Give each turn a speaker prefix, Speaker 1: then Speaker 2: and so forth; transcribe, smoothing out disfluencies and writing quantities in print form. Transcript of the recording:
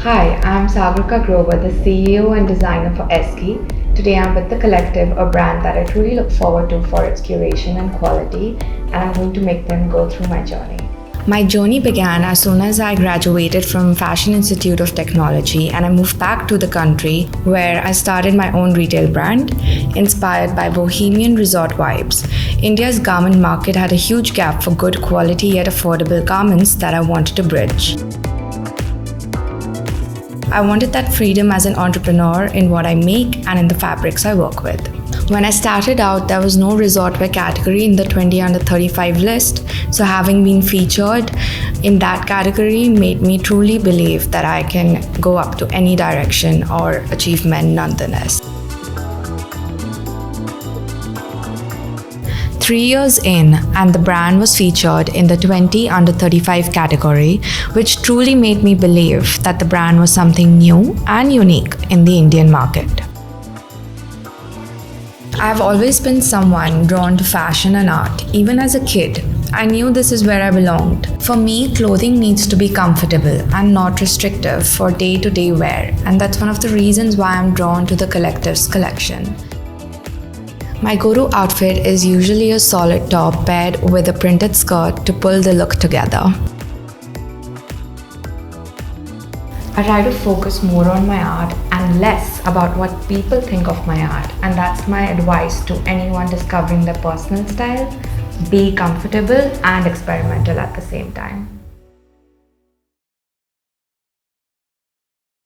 Speaker 1: Hi, I'm Sagrika, the CEO and designer for Essgee. Today I'm with the Collective, a brand that I truly look forward to for its curation and quality, and I'm going to make them go through my journey. My journey began as soon as I graduated from Fashion Institute of Technology and I moved back to the country where I started my own retail brand inspired by bohemian resort vibes. India's garment market had a huge gap for good quality yet affordable garments that I wanted to bridge. I wanted that freedom as an entrepreneur in what I make and in the fabrics I work with. When I started out, there was no resort wear category in the 20 under 35 list, so having been featured in that category made me truly believe that I can go up to any direction or achievement nonetheless. 3 years in, and the brand was featured in the 20 under 35 category, which truly made me believe that the brand was something new and unique in the Indian market. I've always been someone drawn to fashion and art. Even as a kid, I knew this is where I belonged. For me, clothing needs to be comfortable and not restrictive for day-to-day wear, and that's one of the reasons why I'm drawn to the Collective's collection. My go-to outfit is usually a solid top paired with a printed skirt to pull the look together. I try to focus more on my art and less about what people think of my art, and that's my advice to anyone discovering their personal style. Be comfortable and experimental at the same time.